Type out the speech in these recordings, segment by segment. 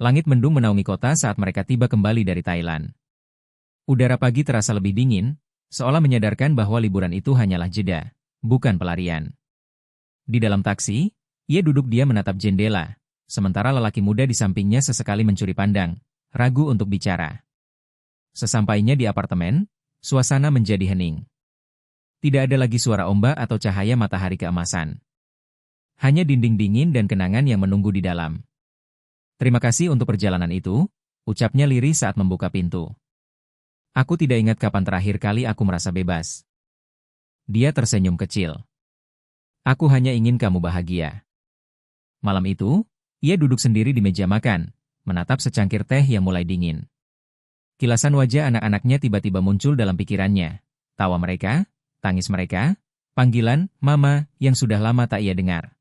Langit mendung menaungi kota saat mereka tiba kembali dari Thailand. Udara pagi terasa lebih dingin, seolah menyadarkan bahwa liburan itu hanyalah jeda, bukan pelarian. Di dalam taksi, ia duduk diam menatap jendela, sementara lelaki muda di sampingnya sesekali mencuri pandang, ragu untuk bicara. Sesampainya di apartemen, suasana menjadi hening. Tidak ada lagi suara ombak atau cahaya matahari keemasan. Hanya dinding dingin dan kenangan yang menunggu di dalam. "Terima kasih untuk perjalanan itu," ucapnya lirih saat membuka pintu. "Aku tidak ingat kapan terakhir kali aku merasa bebas." Dia tersenyum kecil. "Aku hanya ingin kamu bahagia." Malam itu, ia duduk sendiri di meja makan, menatap secangkir teh yang mulai dingin. Kilasan wajah anak-anaknya tiba-tiba muncul dalam pikirannya. Tawa mereka, tangis mereka, panggilan "Mama" yang sudah lama tak ia dengar.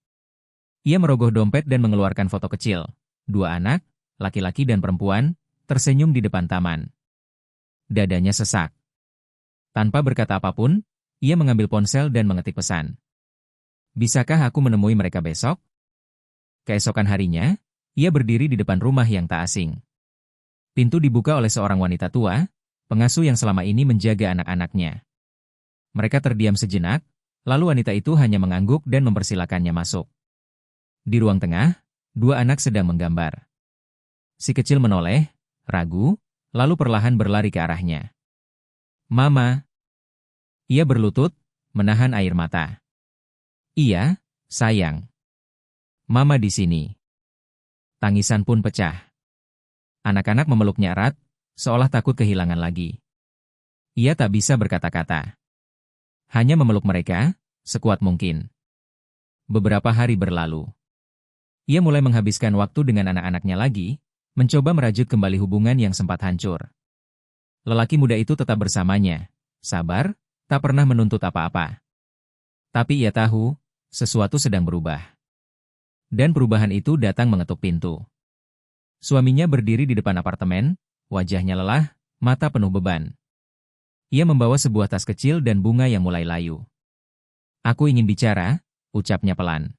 Ia merogoh dompet dan mengeluarkan foto kecil. Dua anak, laki-laki dan perempuan, tersenyum di depan taman. Dadanya sesak. Tanpa berkata apapun, ia mengambil ponsel dan mengetik pesan. "Bisakah aku menemui mereka besok?" Keesokan harinya, ia berdiri di depan rumah yang tak asing. Pintu dibuka oleh seorang wanita tua, pengasuh yang selama ini menjaga anak-anaknya. Mereka terdiam sejenak, lalu wanita itu hanya mengangguk dan mempersilakannya masuk. Di ruang tengah, dua anak sedang menggambar. Si kecil menoleh, ragu, lalu perlahan berlari ke arahnya. "Mama." Ia berlutut, menahan air mata. "Iya, sayang. Mama di sini." Tangisan pun pecah. Anak-anak memeluknya erat, seolah takut kehilangan lagi. Ia tak bisa berkata-kata. Hanya memeluk mereka, sekuat mungkin. Beberapa hari berlalu. Ia mulai menghabiskan waktu dengan anak-anaknya lagi, mencoba merajut kembali hubungan yang sempat hancur. Lelaki muda itu tetap bersamanya, sabar, tak pernah menuntut apa-apa. Tapi ia tahu, sesuatu sedang berubah. Dan perubahan itu datang mengetuk pintu. Suaminya berdiri di depan apartemen, wajahnya lelah, mata penuh beban. Ia membawa sebuah tas kecil dan bunga yang mulai layu. "Aku ingin bicara," ucapnya pelan.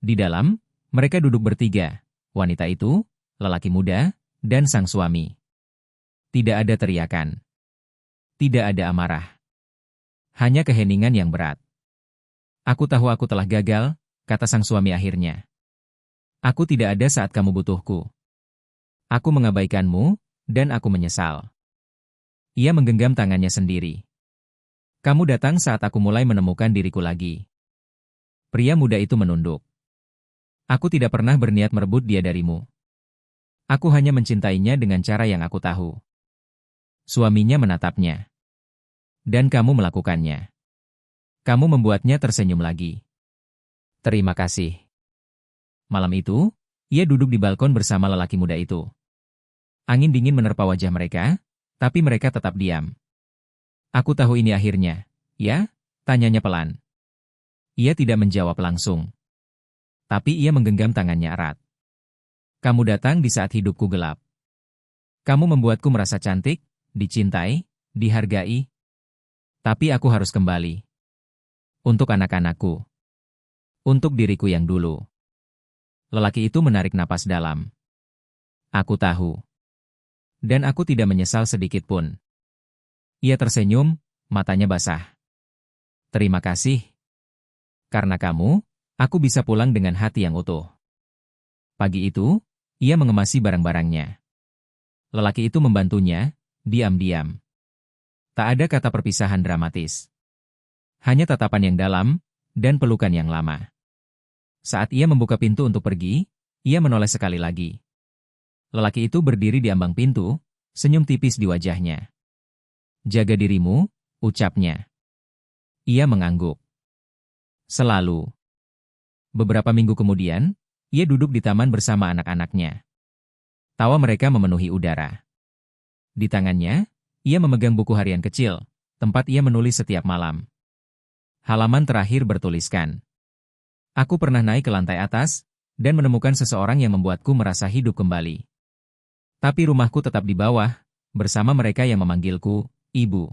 Di dalam, mereka duduk bertiga, wanita itu, lelaki muda, dan sang suami. Tidak ada teriakan. Tidak ada amarah. Hanya keheningan yang berat. "Aku tahu aku telah gagal," kata sang suami akhirnya. "Aku tidak ada saat kamu butuhku. Aku mengabaikanmu, dan aku menyesal." Ia menggenggam tangannya sendiri. "Kamu datang saat aku mulai menemukan diriku lagi." Pria muda itu menunduk. "Aku tidak pernah berniat merebut dia darimu. Aku hanya mencintainya dengan cara yang aku tahu." Suaminya menatapnya. "Dan kamu melakukannya. Kamu membuatnya tersenyum lagi." "Terima kasih." Malam itu, ia duduk di balkon bersama lelaki muda itu. Angin dingin menerpa wajah mereka, tapi mereka tetap diam. "Aku tahu ini akhirnya, ya?" tanyanya pelan. Ia tidak menjawab langsung. Tapi ia menggenggam tangannya erat. "Kamu datang di saat hidupku gelap. Kamu membuatku merasa cantik, dicintai, dihargai. Tapi aku harus kembali. Untuk anak-anakku. Untuk diriku yang dulu." Lelaki itu menarik napas dalam. "Aku tahu. Dan aku tidak menyesal sedikit pun." Ia tersenyum, matanya basah. "Terima kasih. Karena kamu, aku bisa pulang dengan hati yang utuh." Pagi itu, ia mengemasi barang-barangnya. Lelaki itu membantunya, diam-diam. Tak ada kata perpisahan dramatis. Hanya tatapan yang dalam, dan pelukan yang lama. Saat ia membuka pintu untuk pergi, ia menoleh sekali lagi. Lelaki itu berdiri di ambang pintu, senyum tipis di wajahnya. "Jaga dirimu," ucapnya. Ia mengangguk. "Selalu." Beberapa minggu kemudian, ia duduk di taman bersama anak-anaknya. Tawa mereka memenuhi udara. Di tangannya, ia memegang buku harian kecil, tempat ia menulis setiap malam. Halaman terakhir bertuliskan, "Aku pernah naik ke lantai atas, dan menemukan seseorang yang membuatku merasa hidup kembali. Tapi rumahku tetap di bawah, bersama mereka yang memanggilku, Ibu."